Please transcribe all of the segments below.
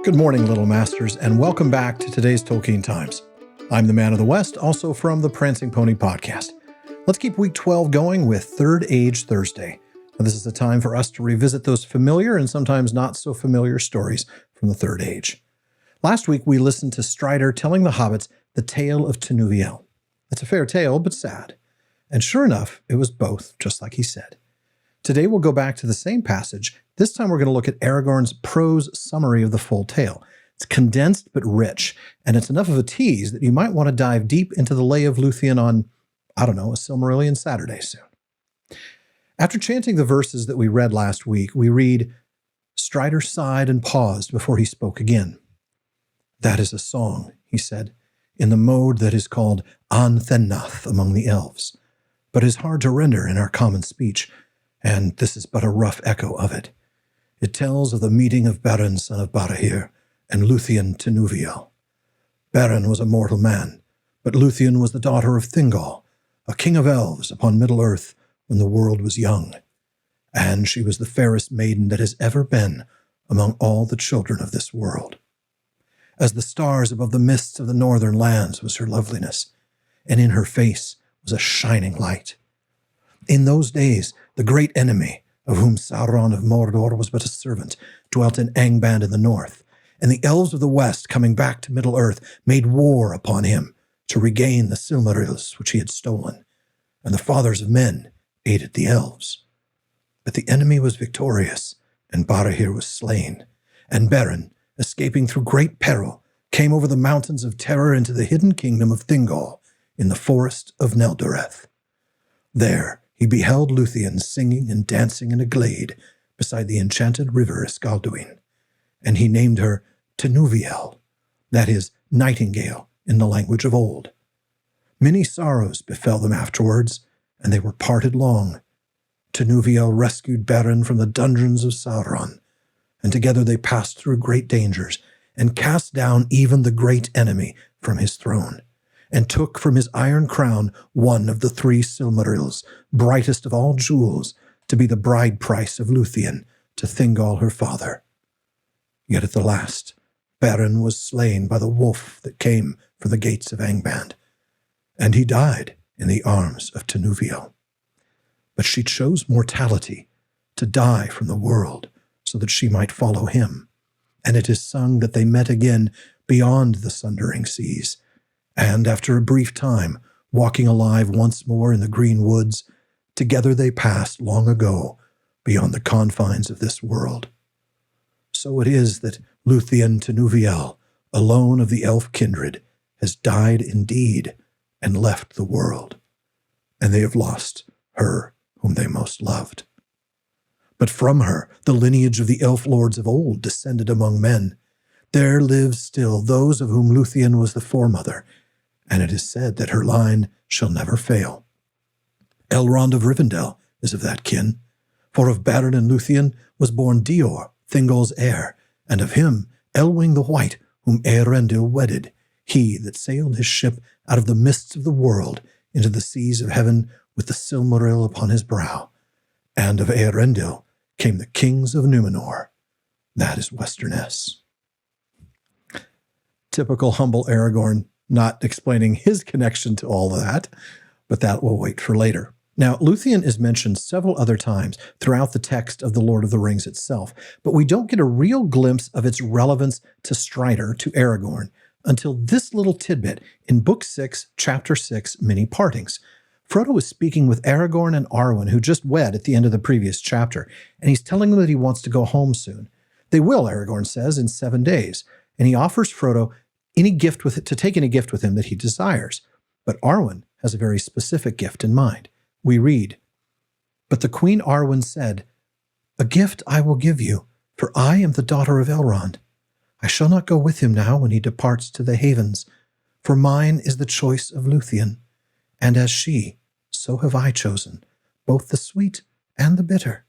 Good morning, Little Masters, and welcome back to today's Tolkien Times. I'm the Man of the West, also from the Prancing Pony podcast. Let's keep week 12 going with Third Age Thursday. Now, this is the time for us to revisit those familiar and sometimes not so familiar stories from the Third Age. Last week, we listened to Strider telling the hobbits the tale of Tinuviel. It's a fair tale, but sad. And sure enough, it was both, just like he said. Today, we'll go back to the same passage. This time, we're going to look at Aragorn's prose summary of the full tale. It's condensed but rich, and it's enough of a tease that you might want to dive deep into the lay of Lúthien on, a Silmarillion Saturday soon. After chanting the verses that we read last week, we read, Strider sighed and paused before he spoke again. That is a song, he said, in the mode that is called An Thennath among the elves, but is hard to render in our common speech, and this is but a rough echo of it. It tells of the meeting of Ber-en, son of Barahir, and Lúthien Tinuviel. Ber-en was a mortal man, but Lúthien was the daughter of Thingol, a king of elves upon Middle-earth when the world was young, and she was the fairest maiden that has ever been among all the children of this world. As the stars above the mists of the northern lands was her loveliness, and in her face was a shining light. In those days, the great enemy, of whom Sauron of Mordor was but a servant, dwelt in Angband in the north, and the elves of the west, coming back to Middle-earth, made war upon him to regain the Silmarils which he had stolen, and the fathers of men aided the elves. But the enemy was victorious, and Barahir was slain, and Ber-en, escaping through great peril, came over the mountains of terror into the hidden kingdom of Thingol, in the forest of Neldoreth. There he beheld Lúthien singing and dancing in a glade beside the enchanted river Escalduin, and he named her Tinuviel, that is, nightingale in the language of old. Many sorrows befell them afterwards, and they were parted long. Tinuviel rescued Ber-en from the dungeons of Sauron, and together they passed through great dangers, and cast down even the great enemy from his throne, and took from his iron crown one of the 3 Silmarils, brightest of all jewels, to be the bride price of Lúthien to Thingol her father. Yet at the last, Ber-en was slain by the wolf that came from the gates of Angband, and he died in the arms of Tinuviel. But she chose mortality, to die from the world, so that she might follow him, and it is sung that they met again beyond the sundering seas, and after a brief time, walking alive once more in the green woods, together they passed long ago beyond the confines of this world. So it is that Lúthien Tinuviel, alone of the elf kindred, has died indeed and left the world, and they have lost her whom they most loved. But from her the lineage of the elf lords of old descended among men. There live still those of whom Lúthien was the foremother, and it is said that her line shall never fail. Elrond of Rivendell is of that kin, for of Ber-en and Lúthien was born Dior, Thingol's heir, and of him Elwing the White, whom Eärendil wedded, he that sailed his ship out of the mists of the world into the seas of heaven with the Silmaril upon his brow. And of Eärendil came the kings of Númenor. That is Westernesse. Typical humble Aragorn, not explaining his connection to all of that, but that will wait for later. Now, Lúthien is mentioned several other times throughout the text of The Lord of the Rings itself, but we don't get a real glimpse of its relevance to Strider, to Aragorn, until this little tidbit in Book 6, Chapter 6, Many Partings. Frodo is speaking with Aragorn and Arwen, who just wed at the end of the previous chapter, and he's telling them that he wants to go home soon. They will, Aragorn says, in 7 days, and he offers Frodo to take any gift with him that he desires. But Arwen has a very specific gift in mind. We read, But the Queen Arwen said, A gift I will give you, for I am the daughter of Elrond. I shall not go with him now when he departs to the havens, for mine is the choice of Lúthien, and as she, so have I chosen, both the sweet and the bitter.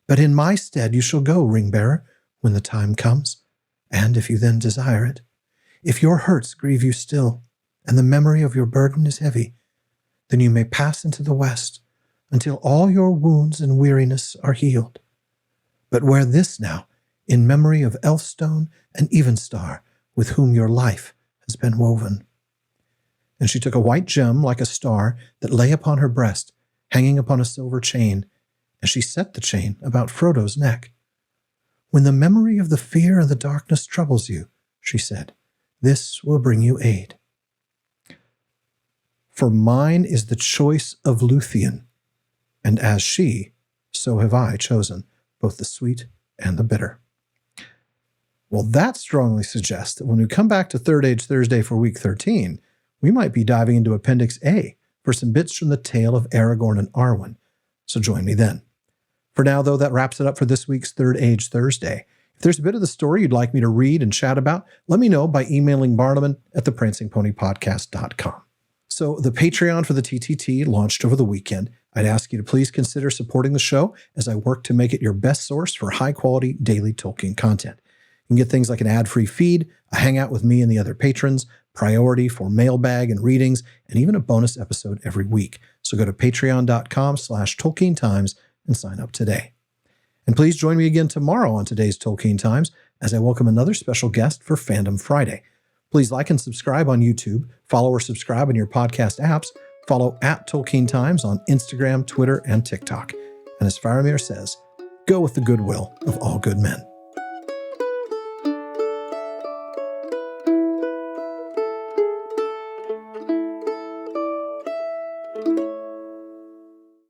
But in my stead you shall go, ring-bearer, when the time comes, and if you then desire it. If your hurts grieve you still, and the memory of your burden is heavy, then you may pass into the west, until all your wounds and weariness are healed. But wear this now, in memory of Elfstone and Evenstar, with whom your life has been woven. And she took a white gem like a star that lay upon her breast, hanging upon a silver chain, and she set the chain about Frodo's neck. When the memory of the fear and the darkness troubles you, she said, this will bring you aid. For mine is the choice of Lúthien, and as she, so have I chosen both the sweet and the bitter. Well, that strongly suggests that when we come back to Third Age Thursday for week 13, we might be diving into Appendix A for some bits from the tale of Aragorn and Arwen. So join me then. For now, though, that wraps it up for this week's Third Age Thursday. If there's a bit of the story you'd like me to read and chat about, let me know by emailing barnaman@theprancingponypodcast.com. So the Patreon for the TTT launched over the weekend. I'd ask you to please consider supporting the show as I work to make it your best source for high-quality daily Tolkien content. You can get things like an ad-free feed, a hangout with me and the other patrons, priority for mailbag and readings, and even a bonus episode every week. So go to patreon.com/Tolkien Times and sign up today. And please join me again tomorrow on today's Tolkien Times as I welcome another special guest for Fandom Friday. Please like and subscribe on YouTube, follow or subscribe in your podcast apps, follow @Tolkien Times on Instagram, Twitter, and TikTok. And as Faramir says, go with the goodwill of all good men.